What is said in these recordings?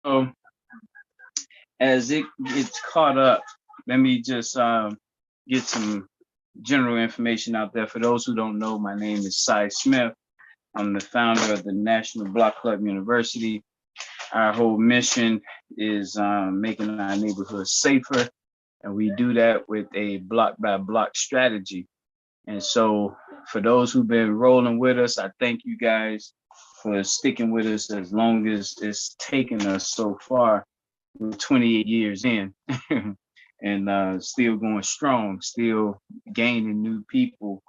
So as it gets caught up, let me just get some general information out there. For those who don't know, my name is Cy Smith. I'm the founder of the National Block Club University. Our whole mission is making our neighborhoods safer, and we do that with a block by block strategy. And so, for those who've been rolling with us, I thank you guys for sticking with us as long as it's taken us so far. We're 28 years in and still going strong, still gaining new people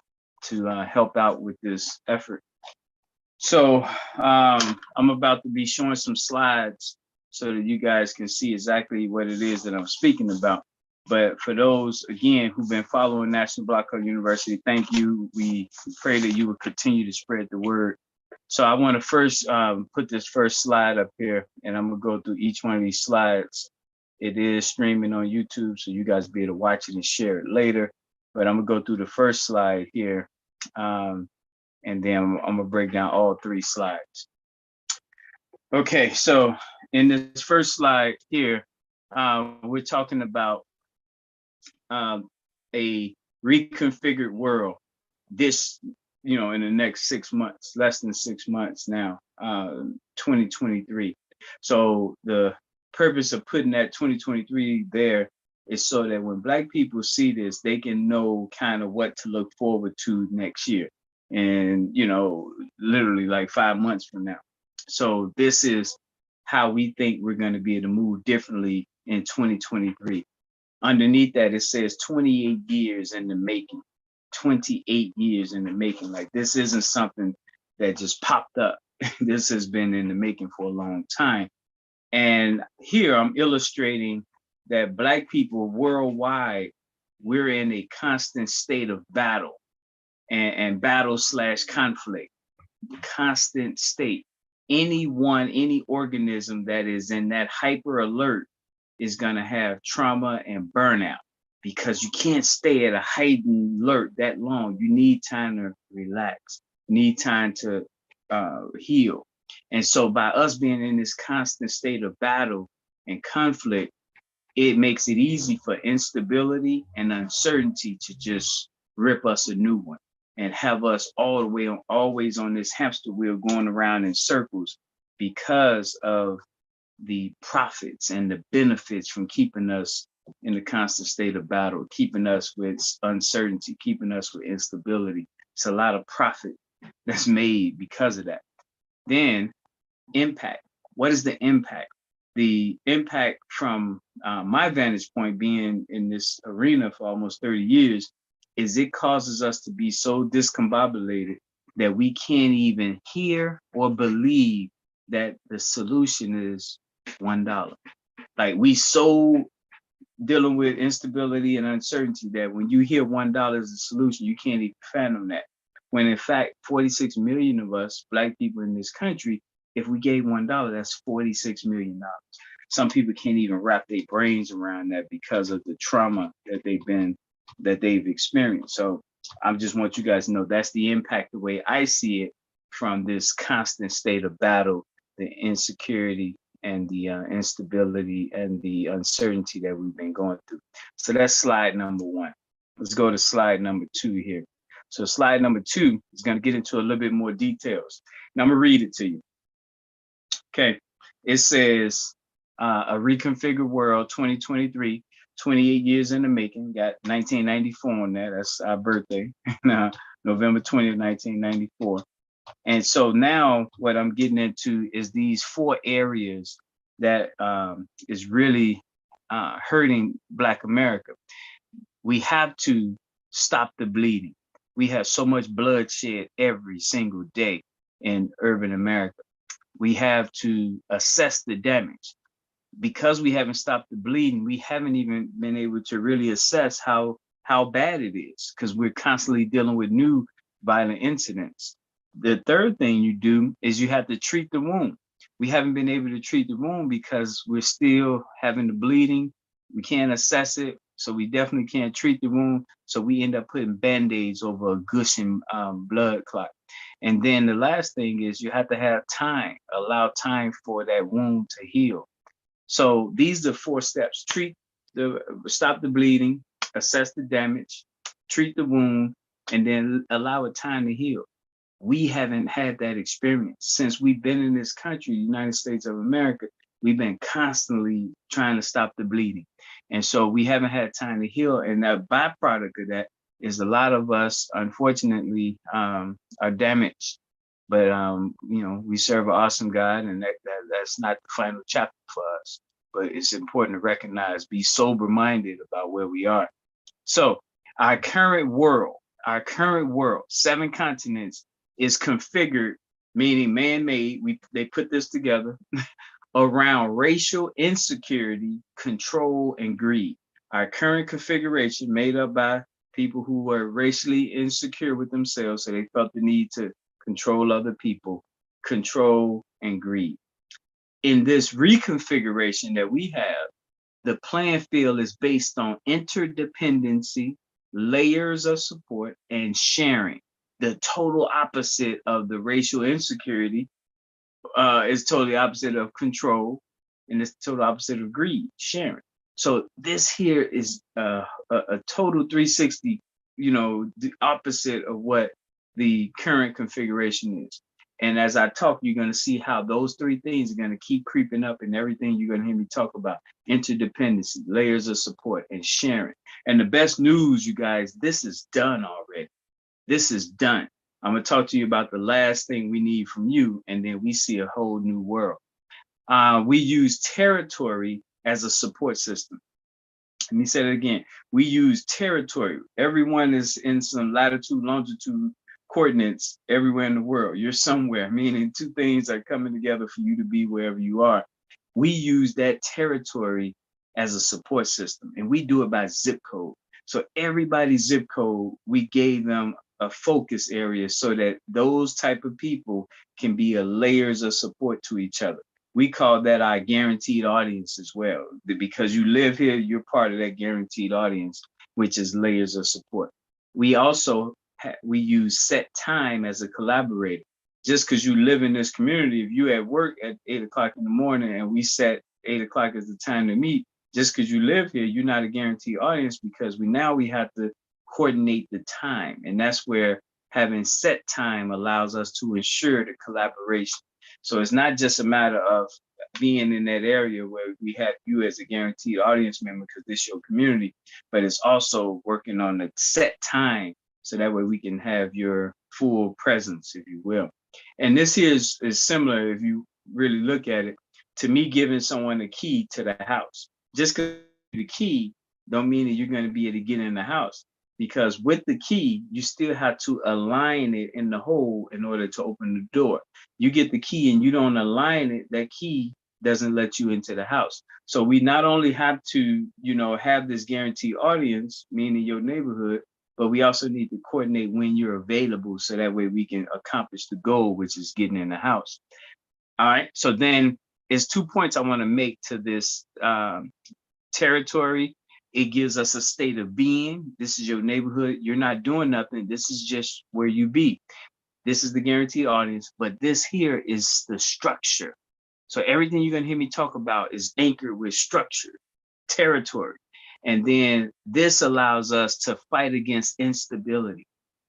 to help out with this effort. So I'm about to be showing some slides so that you guys can see exactly what it is that I'm speaking about. But for those, again, who've been following National Block Club University, thank you. We pray that you will continue to spread the word. So I want to first put this first slide up here, and I'm going to go through each one of these slides. It is streaming on YouTube, so you guys be able to watch it and share it later. But I'm going to go through the first slide here. And then I'm gonna break down all three slides. Okay, so in this first slide here, we're talking about a reconfigured world. This, in the next 6 months, less than 6 months now, 2023. So the purpose of putting that 2023 there is so that when Black people see this, they can know kind of what to look forward to next year. And literally like 5 months from now. So this is how we think we're going to be able to move differently in 2023. Underneath that, it says 28 years in the making. 28 years in the making. Like, this isn't something that just popped up. This has been in the making for a long time. And here I'm illustrating that Black people worldwide, we're in a constant state of battle. And battle / conflict, constant state. Any organism that is in that hyper alert is going to have trauma and burnout, because you can't stay at a heightened alert that long. You need time to relax, you need time to heal. And so by us being in this constant state of battle and conflict, it makes it easy for instability and uncertainty to just rip us a new one and have us all the way always on this hamster wheel going around in circles, because of the profits and the benefits from keeping us in a constant state of battle, keeping us with uncertainty, keeping us with instability. It's a lot of profit that's made because of that. Then impact. What is the impact? The impact from my vantage point, being in this arena for almost 30 years, is it causes us to be so discombobulated that we can't even hear or believe that the solution is $1. Like, we so dealing with instability and uncertainty that when you hear $1 as a solution, you can't even fathom that. When in fact, 46 million of us, Black people in this country, if we gave $1, that's $46 million. Some people can't even wrap their brains around that because of the trauma that they've experienced. So I just want you guys to know that's the impact, the way I see it, from this constant state of battle, the insecurity and the instability and the uncertainty that we've been going through. So that's slide number one. Let's go to slide number 2 here. So slide number 2 is going to get into a little bit more details. Now I'm going to read it to you. Okay. It says, a reconfigured world 2023, 28 years in the making. Got 1994 on there. That's our birthday, November 20th, 1994. And so now what I'm getting into is these 4 areas that is really hurting Black America. We have to stop the bleeding. We have so much bloodshed every single day in urban America. We have to assess the damage. Because we haven't stopped the bleeding, we haven't even been able to really assess how bad it is, because we're constantly dealing with new violent incidents. The third thing you do is you have to treat the wound. We haven't been able to treat the wound because we're still having the bleeding. We can't assess it, so we definitely can't treat the wound. So we end up putting Band-Aids over a gushing blood clot. And then the last thing is you have to have time, allow time for that wound to heal. So these are 4 steps: stop the bleeding, assess the damage, treat the wound, and then allow it time to heal. We haven't had that experience since we've been in this country, United States of America. We've been constantly trying to stop the bleeding. And so we haven't had time to heal. And that byproduct of that is a lot of us, unfortunately, are damaged. But we serve an awesome God, and that's not the final chapter for us. But it's important to recognize, be sober minded about where we are. So our current world, 7 continents, is configured, meaning man-made. They put this together around racial insecurity, control, and greed. Our current configuration, made up by people who were racially insecure with themselves, so they felt the need to control other people, control, and greed. In this reconfiguration that we have, the playing field is based on interdependency, layers of support, and sharing. The total opposite of the racial insecurity is totally opposite of control, and it's total opposite of greed, sharing. So this here is a total 360, the opposite of what the current configuration is. And as I talk, you're going to see how those 3 things are going to keep creeping up in everything you're going to hear me talk about: interdependency, layers of support, and sharing. And the best news, you guys, this is done already. This is done. I'm going to talk to you about the last thing we need from you, and then we see a whole new world. We use territory as a support system. Let me say it again. We use territory. Everyone is in some latitude, longitude coordinates everywhere in the world. You're somewhere, meaning 2 things are coming together for you to be wherever you are. We use that territory as a support system, and we do it by zip code. So everybody's zip code, we gave them a focus area so that those type of people can be a layers of support to each other. We call that our guaranteed audience as well. Because you live here, you're part of that guaranteed audience, which is layers of support. We also we use set time as a collaborator. Just because you live in this community, if you at work at 8 o'clock in the morning and we set 8 o'clock as the time to meet, just because you live here, you're not a guaranteed audience, because we have to coordinate the time. And that's where having set time allows us to ensure the collaboration. So it's not just a matter of being in that area where we have you as a guaranteed audience member because this is your community, but it's also working on the set time so that way we can have your full presence, if you will. And this here is similar, if you really look at it, to me giving someone a key to the house. Just because the key don't mean that you're going to be able to get in the house, because with the key, you still have to align it in the hole in order to open the door. You get the key and you don't align it, that key doesn't let you into the house. So we not only have to, have this guaranteed audience, meaning your neighborhood, but we also need to coordinate when you're available so that way we can accomplish the goal, which is getting in the house. All right. So then there's 2 points I want to make to this territory. It gives us a state of being. This is your neighborhood. You're not doing nothing. This is just where you be. This is the guaranteed audience, but this here is the structure. So everything you're going to hear me talk about is anchored with structure, territory. And then this allows us to fight against instability,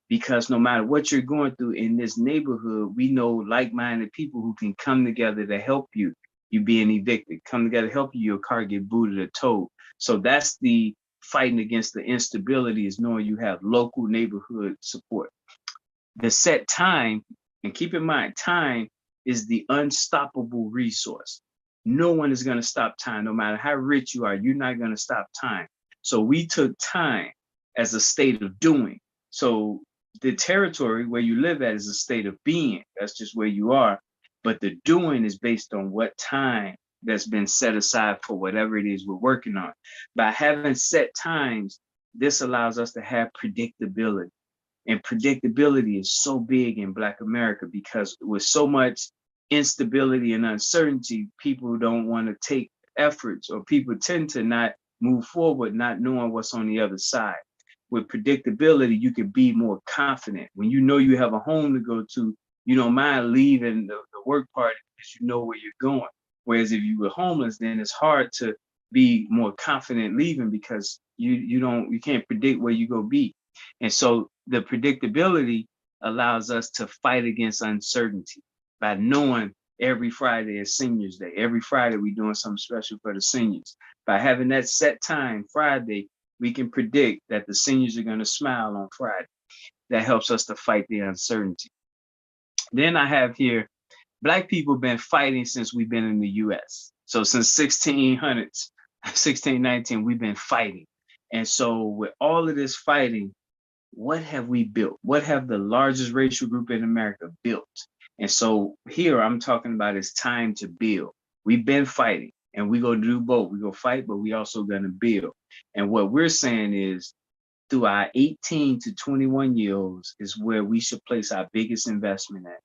because no matter what you're going through in this neighborhood, we know like-minded people who can come together to help you. You being evicted, come together to help you, your car get booted or towed. So that's the fighting against the instability, is knowing you have local neighborhood support. The set time, and keep in mind, time is the unstoppable resource. No one is going to stop time. No matter how rich you are, you're not going to stop time. So we took time as a state of doing. So the territory where you live at is a state of being. That's just where you are. But the doing is based on what time that's been set aside for whatever it is we're working on. By having set times, this allows us to have predictability. And predictability is so big in Black America, because with so much instability and uncertainty, people don't want to take efforts, or people tend to not move forward, not knowing what's on the other side. With predictability, you can be more confident. When you know you have a home to go to, you don't mind leaving the work party because you know where you're going. Whereas if you were homeless, then it's hard to be more confident leaving because you can't predict where you go be. And so the predictability allows us to fight against uncertainty by knowing every Friday is Seniors Day. Every Friday we're doing something special for the seniors. By having that set time, Friday, we can predict that the seniors are going to smile on Friday. That helps us to fight the uncertainty. Then I have here, Black people been fighting since we've been in the US. So since 1600s, 1619, we've been fighting. And so with all of this fighting, what have we built? What have the largest racial group in America built? And so here I'm talking about it's time to build. We've been fighting and we're going to do both. We're going to fight, but we also going to build. And what we're saying is through our 18 to 21 year olds is where we should place our biggest investment at.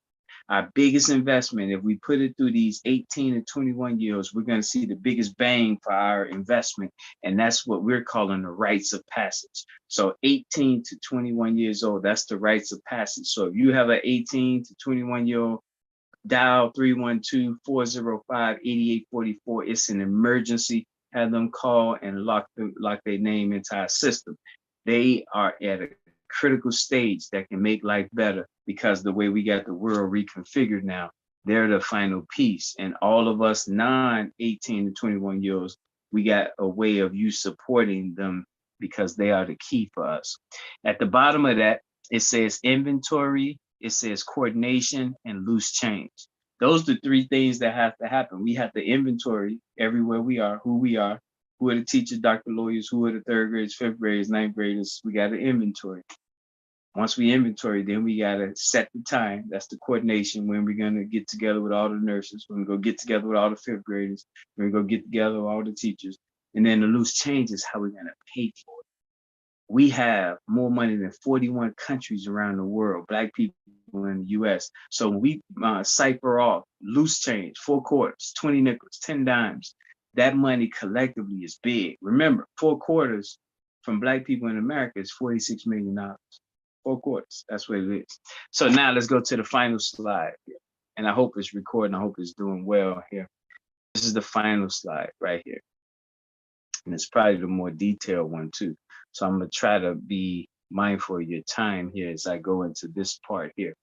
Our biggest investment, if we put it through these 18 to 21 years, we're going to see the biggest bang for our investment. And that's what we're calling the rites of passage. So 18 to 21 years old, that's the rites of passage. So if you have an 18 to 21 year old, dial 312-405-8844. It's an emergency. Have them call and lock their name into our system. They are at a critical stage that can make life better because the way we got the world reconfigured now, they're the final piece. And all of us non-18 to 21 year olds, we got a way of you supporting them because they are the key for us. At the bottom of that, it says inventory, it says coordination, and loose change. Those are the three things that have to happen. We have to inventory everywhere we are, who are the teachers, doctor, lawyers, who are the third graders, fifth graders, ninth graders. We got to inventory. Once we inventory, then we got to set the time. That's the coordination, when we're going to get together with all the nurses. We're going to go get together with all the fifth graders. We're going to go get together with all the teachers. And then the loose change is how we're going to pay for it. We have more money than 41 countries around the world, Black people in the US. So when we cipher off loose change, 4 quarters, 20 nickels, 10 dimes, that money collectively is big. Remember, 4 quarters from Black people in America is $46 million. 4 quarters, that's what it is. So now let's go to the final slide here. And I hope it's recording, I hope it's doing well here. This is the final slide right here. And it's probably the more detailed one too. So I'm gonna try to be mindful of your time here as I go into this part here.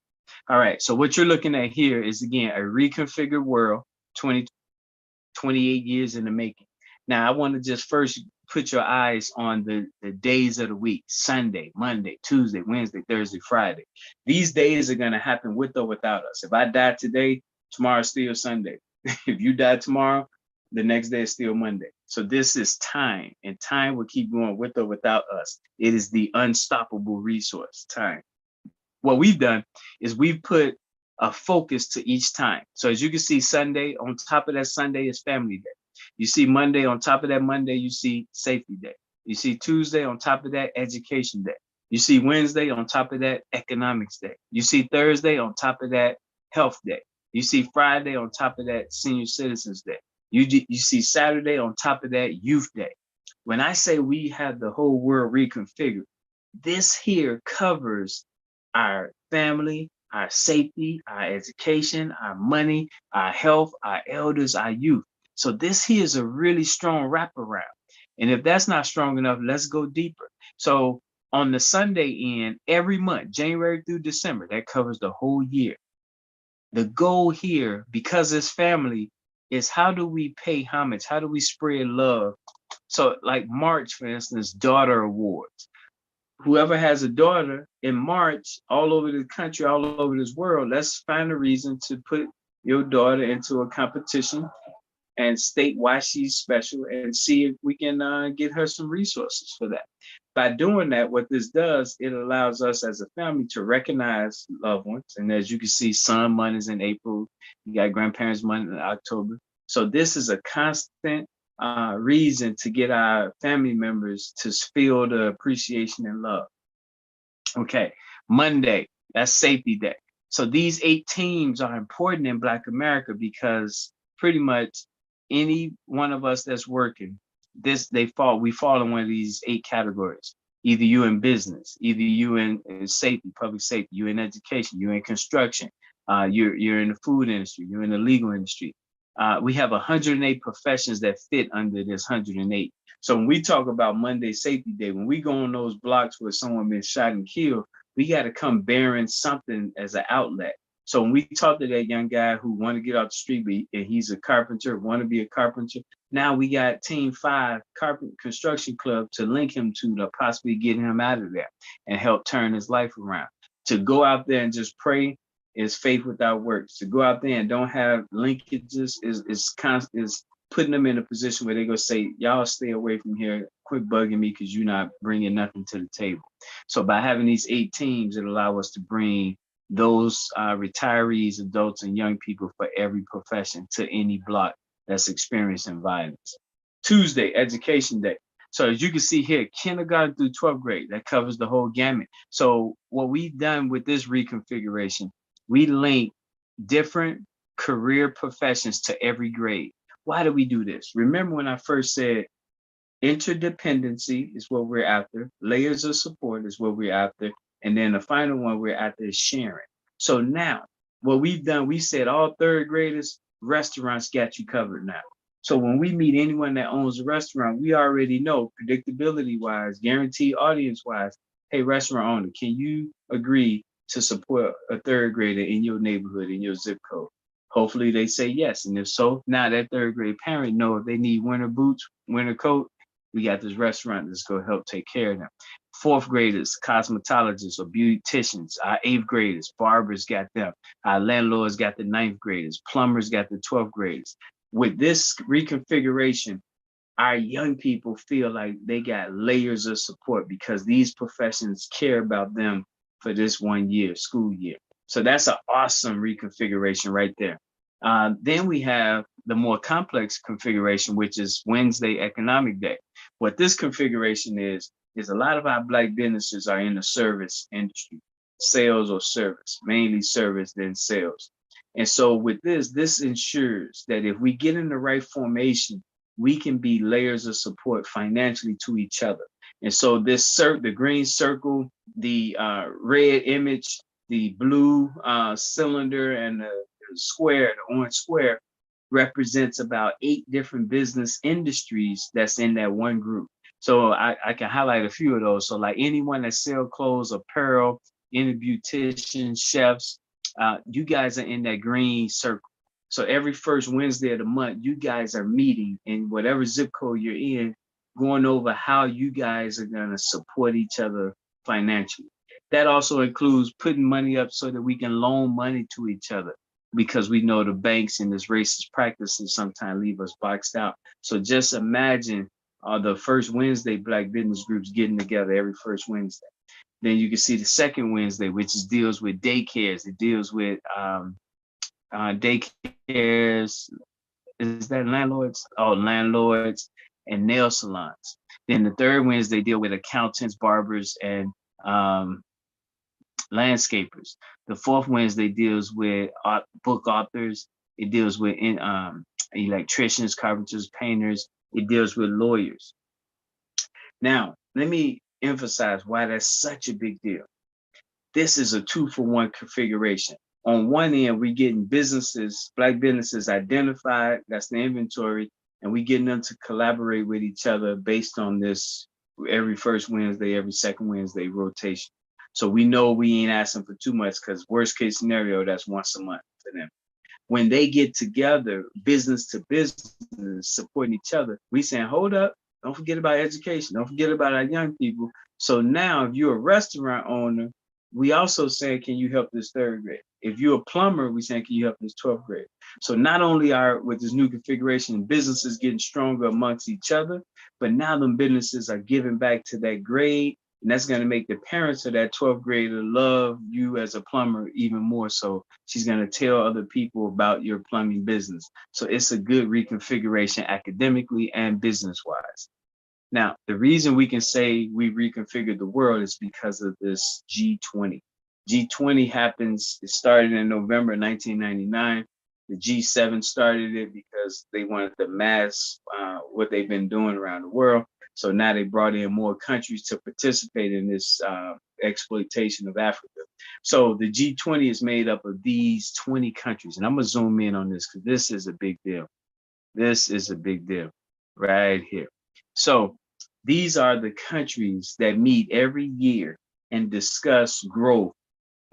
All right, so what you're looking at here is, again, a reconfigured world, 28 years in the making. Now, I want to just first put your eyes on the days of the week: Sunday, Monday, Tuesday, Wednesday, Thursday, Friday. These days are going to happen with or without us. If I die today, tomorrow's still Sunday. If you die tomorrow, the next day is still Monday. So this is time, and time will keep going with or without us. It is the unstoppable resource, time. What we've done is we've put a focus to each time. So as you can see, Sunday, on top of that Sunday is Family Day. You see Monday, on top of that Monday, you see Safety Day. You see Tuesday, on top of that, Education Day. You see Wednesday, on top of that, Economics Day. You see Thursday, on top of that, Health Day. You see Friday, on top of that, Senior Citizens Day. You see Saturday, on top of that, Youth Day. When I say we have the whole world reconfigured, this here covers our family, our safety, our education, our money, our health, our elders, our youth. So this here is a really strong wraparound. And if that's not strong enough, let's go deeper. So on the Sunday end, every month, January through December, that covers the whole year. The goal here, because it's family, is how do we pay homage? How do we spread love? So like March, for instance, Daughter Awards. Whoever has a daughter in March, all over the country, all over this world, let's find a reason to put your daughter into a competition and state why she's special and see if we can get her some resources for that. By doing that, what this does, it allows us as a family to recognize loved ones. And as you can see, son month is in April. You got grandparents month in October. So this is a constant reason to get our family members to feel the appreciation and love. Okay, Monday, that's Safety Day. So these 8 teams are important in Black America because pretty much any one of us that's working, we fall in one of these 8 categories. Either you in business, either you in safety, public safety, you in education, you in construction, you're in the food industry, you're in the legal industry. We have 108 professions that fit under this 108. So when we talk about Monday Safety Day, when we go on those blocks where someone been shot and killed, we got to come bearing something as an outlet. So when we talk to that young guy who want to get off the street, and he's a carpenter, want to be a carpenter, now we got Team 5 Carpenter Construction Club to link him to possibly get him out of there and help turn his life around. To go out there and just pray is faith without works. To go out there and don't have linkages is putting them in a position where they're going to say, y'all stay away from here, quit bugging me because you're not bringing nothing to the table. So by having these 8 teams, it allows us to bring those retirees, adults, and young people for every profession to any block that's experiencing violence. Tuesday, Education Day. So as you can see here, kindergarten through 12th grade, that covers the whole gamut. So what we've done with this reconfiguration, we link different career professions to every grade. Why do we do this? Remember when I first said interdependency is what we're after, layers of support is what we're after, and then the final one we're after is sharing. So now what we've done, we said all 3rd graders, restaurants got you covered now. So when we meet anyone that owns a restaurant, we already know predictability wise, guaranteed audience wise, hey, restaurant owner, can you agree to support a 3rd grader in your neighborhood, in your zip code? Hopefully they say yes. And if so, now that 3rd grade parent know if they need winter boots, winter coat, we got this restaurant that's going to help take care of them. 4th graders, cosmetologists or beauticians. Our 8th graders, barbers got them. Our landlords got the 9th graders. Plumbers got the 12th graders. With this reconfiguration, our young people feel like they got layers of support because these professions care about them for this 1 year, school year. So that's an awesome reconfiguration right there. Then we have the more complex configuration, which is Wednesday Economic Day. What this configuration is a lot of our Black businesses are in the service industry, sales or service, mainly service, then sales. And so with this ensures that if we get in the right formation, we can be layers of support financially to each other. And so this the green circle, the red image, the blue cylinder, and the square, the orange square, represents about 8 different business industries that's in that one group. So I can highlight a few of those. So like anyone that sell clothes, apparel, any beauticians, chefs, you guys are in that green circle. So every first Wednesday of the month, you guys are meeting in whatever zip code you're in, going over how you guys are going to support each other financially. That also includes putting money up so that we can loan money to each other, because we know the banks and this racist practices sometimes leave us boxed out. So just imagine the first Wednesday Black business groups getting together every first Wednesday. Then you can see the second Wednesday, which deals with daycares. It deals with daycares. Is that landlords? Oh, landlords and nail salons. Then the third Wednesday deal with accountants, barbers, and landscapers. The fourth Wednesday deals with book authors. It deals with electricians, carpenters, painters. It deals with lawyers. Now, let me emphasize why that's such a big deal. This is a 2-for-1 configuration. On one end, we're getting businesses, Black businesses identified, that's the inventory, and we getting them to collaborate with each other based on this every first Wednesday, every second Wednesday rotation. So we know we ain't asking for too much, because worst case scenario, that's once a month for them. When they get together, business to business, supporting each other, we saying, hold up, don't forget about education, don't forget about our young people. So now if you're a restaurant owner, we also saying, can you help this third grade? If you're a plumber, we saying, can you help this 12th grade? So not only are, with this new configuration, businesses getting stronger amongst each other, but now them businesses are giving back to that grade. And that's going to make the parents of that 12th grader love you as a plumber even more so. She's going to tell other people about your plumbing business. So it's a good reconfiguration academically and business-wise. Now, the reason we can say we reconfigured the world is because of this G20. G20 happens, it started in November 1999. The G7 started it because they wanted to mass what they've been doing around the world. So now they brought in more countries to participate in this exploitation of Africa. So the G20 is made up of these 20 countries. And I'm going to zoom in on this because this is a big deal. This is a big deal right here. So these are the countries that meet every year and discuss growth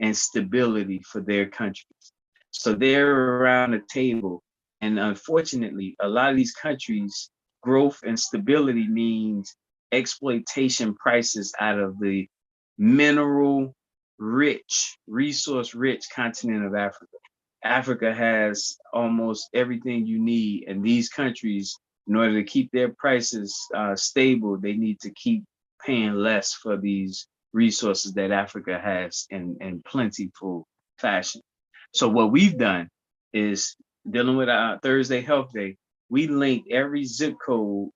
and stability for their countries. So they're around the table. And unfortunately, a lot of these countries, growth and stability means exploitation prices out of the mineral rich, resource rich continent of Africa. Africa has almost everything you need, and these countries, in order to keep their prices stable, they need to keep paying less for these resources that Africa has in plentiful fashion. So what we've done is, dealing with our Thursday Health Day, we linked every zip code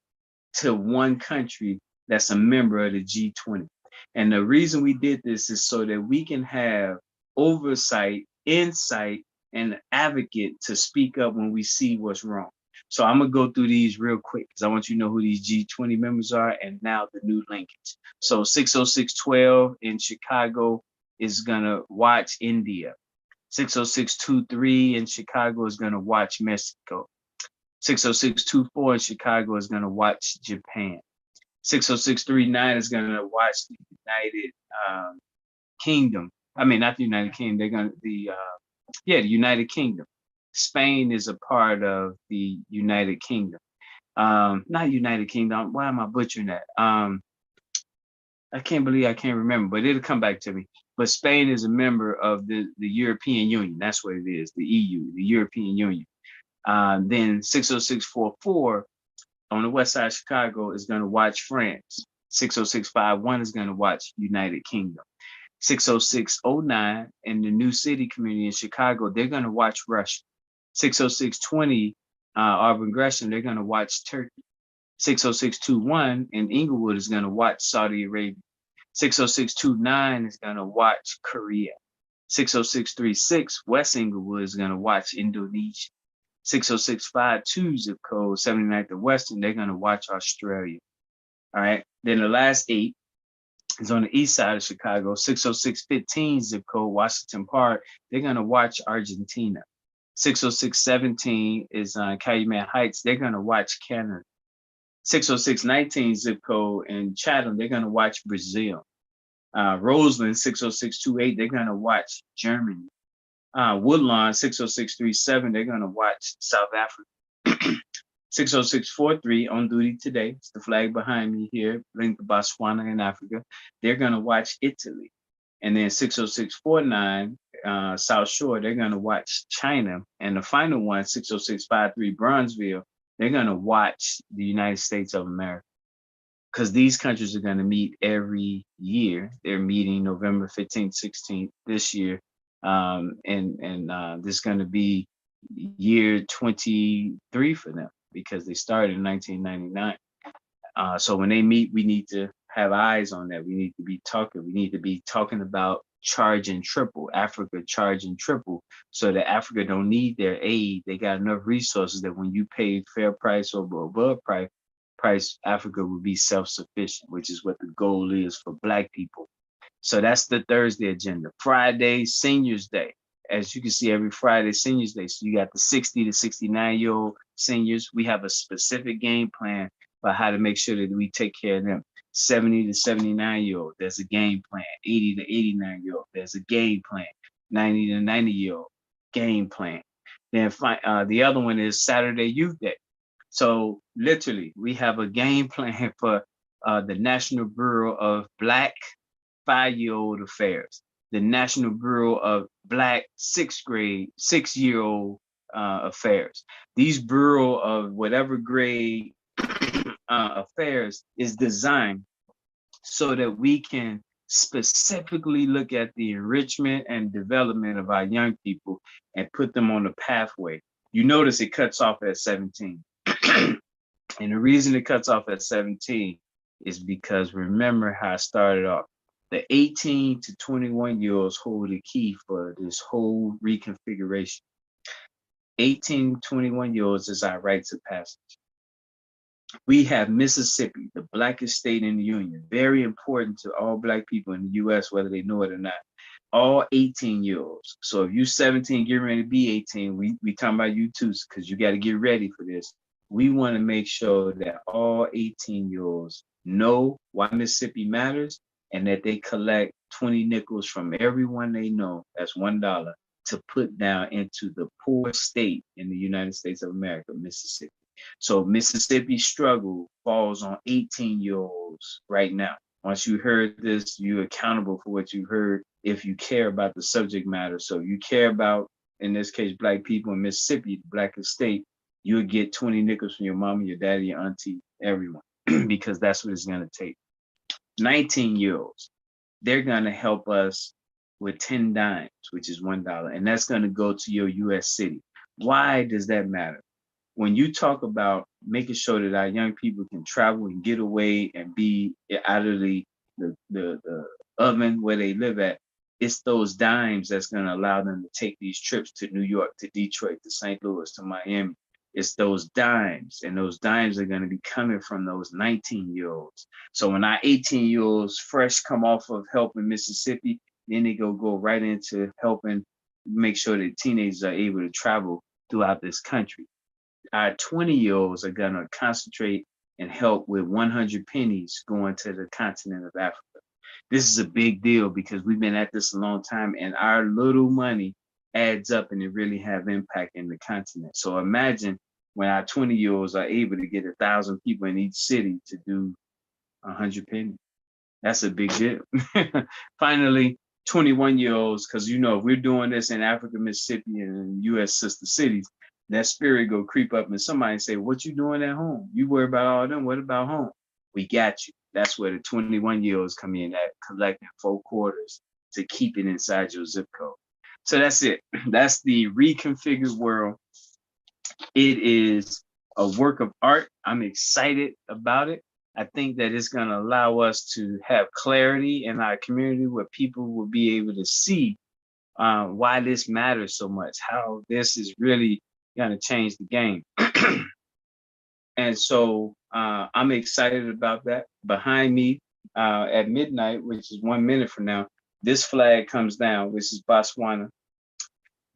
to one country that's a member of the G20. And the reason we did this is so that we can have oversight, insight, and advocate to speak up when we see what's wrong. So I'm gonna go through these real quick because I want you to know who these G20 members are and now the new linkage. So 60612 in Chicago is gonna watch India. 60623 in Chicago is gonna watch Mexico. 60624 in Chicago is gonna watch Japan. 60639 is gonna watch the United Kingdom. I mean, not the United Kingdom. They're gonna the United Kingdom. Spain is a part of the United Kingdom. Not United Kingdom. Why am I butchering that? I can't believe I can't remember, but it'll come back to me. But Spain is a member of the European Union. That's what it is, the EU, the European Union. Then 60644 on the west side of Chicago is going to watch France. 60651 is going to watch United Kingdom. 60609 in the New City community in Chicago, they're going to watch Russia. 60620 Auburn Gresham, they're going to watch Turkey. 60621 in Inglewood is going to watch Saudi Arabia. 60629 is going to watch Korea. 60636 West Inglewood is going to watch Indonesia. 60652 zip code 79th and Western, they're going to watch Australia. All right. Then the last 8 is on the east side of Chicago. 60615 zip code Washington Park, they're going to watch Argentina. 60617 is on Calumet Heights, they're going to watch Canada. 60619 zip code in Chatham, they're going to watch Brazil. Roseland 60628, they're going to watch Germany. Woodlawn 60637, they're going to watch South Africa. 60643 on duty today, it's the flag behind me here, linked to Botswana in Africa, they're going to watch Italy. And then 60649 South Shore, they're going to watch China. And the final one, 60653 Bronzeville, they're going to watch the United States of America. Because these countries are going to meet every year. They're meeting November 15th, 16th this year. This is going to be year 23 for them because they started in 1999. So when they meet, we need to have eyes on that. We need to be talking. We need to be talking about charging triple, Africa charging triple, so that Africa don't need their aid. They got enough resources that when you pay fair price or above price, Africa will be self-sufficient, which is what the goal is for Black people. So that's the Thursday agenda. Friday, Seniors Day. As you can see, every Friday, Seniors Day. So you got the 60 to 69-year-old seniors. We have a specific game plan for how to make sure that we take care of them. 70 to 79-year-old, there's a game plan. 80 to 89-year-old, there's a game plan. 90 to 90-year-old, game plan. Then the other one is Saturday Youth Day. So literally, we have a game plan for the National Bureau of Black 5-year-old affairs, the National Bureau of Black 6-year-old affairs. These Bureau of whatever grade affairs is designed so that we can specifically look at the enrichment and development of our young people and put them on the pathway. You notice it cuts off at 17. And the reason it cuts off at 17 is because remember how I started off. The 18 to 21-year-olds hold the key for this whole reconfiguration. 18 to 21-year-olds is our rites of passage. We have Mississippi, the blackest state in the union, very important to all Black people in the US, whether they know it or not. all 18-year-olds. So if you 17, getting ready to be 18, we talking about you too, because you got to get ready for this. We want to make sure that all 18-year-olds know why Mississippi matters and that they collect 20 nickels from everyone they know, that's $1, to put down into the poor state in the United States of America, Mississippi. So Mississippi's struggle falls on 18-year-olds right now. Once you heard this, you're accountable for what you heard if you care about the subject matter. So you care about, in this case, Black people in Mississippi, the Blackest state, you'll get 20 nickels from your mama, your daddy, your auntie, everyone, because that's what it's going to take. 19-year-olds, they're going to help us with 10 dimes, which is $1, and that's going to go to your U.S. city. Why does that matter? When you talk about making sure that our young people can travel and get away and be out of the oven where they live at, it's those dimes that's going to allow them to take these trips to New York, to Detroit, to St. Louis, to Miami. It's those dimes, and those dimes are going to be coming from those 19-year-olds. So when our 18-year-olds fresh come off of helping Mississippi, then they go right into helping make sure that teenagers are able to travel throughout this country. Our 20-year-olds are going to concentrate and help with 100 pennies going to the continent of Africa. This is a big deal because we've been at this a long time, and our little money adds up and it really have impact in the continent. So imagine when our 20-year-olds are able to get 1,000 people in each city to do 100 pennies. That's a big deal. Finally, 21-year-olds, because if we're doing this in Africa, Mississippi, and in U.S. sister cities, that spirit go creep up and somebody say, what you doing at home? You worry about all them, what about home? We got you. That's where the 21-year-olds come in at collecting 4 quarters to keep it inside your zip code. So that's it. That's the reconfigured world. It is a work of art. I'm excited about it. I think that it's going to allow us to have clarity in our community where people will be able to see why this matters so much, how this is really going to change the game. And so I'm excited about that. Behind me at midnight, which is 1 minute from now, this flag comes down, which is Botswana.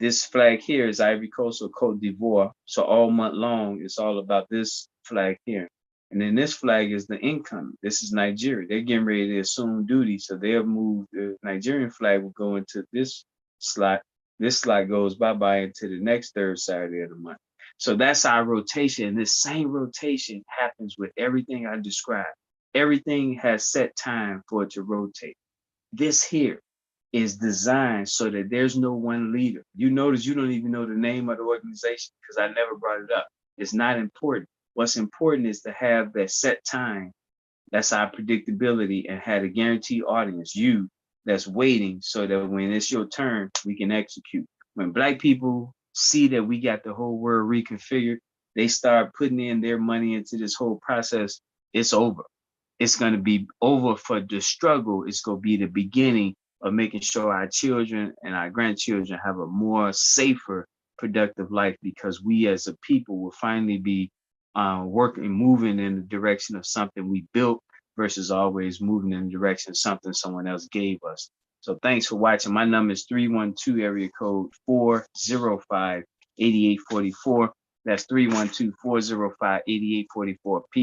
This flag here is Ivory Coast or Cote d'Ivoire. So all month long, it's all about this flag here. And then this flag is the incoming. This is Nigeria. They're getting ready to assume duty. So they'll move, the Nigerian flag will go into this slot. This slot goes bye-bye into the next third Saturday of the month. So that's our rotation. And this same rotation happens with everything I described. Everything has set time for it to rotate. This here is designed so that there's no one leader. You notice you don't even know the name of the organization because I never brought it up. It's not important. What's important is to have that set time. That's our predictability, and have a guaranteed audience, you that's waiting, so that when it's your turn, we can execute. When Black people see that we got the whole world reconfigured, they start putting in their money into this whole process. It's over. It's going to be over for the struggle. It's going to be the beginning of making sure our children and our grandchildren have a more safer, productive life, because we as a people will finally be working, moving in the direction of something we built versus always moving in the direction of something someone else gave us. So thanks for watching. My number is 312 area code 405-8844. That's 312-405-8844. Peace.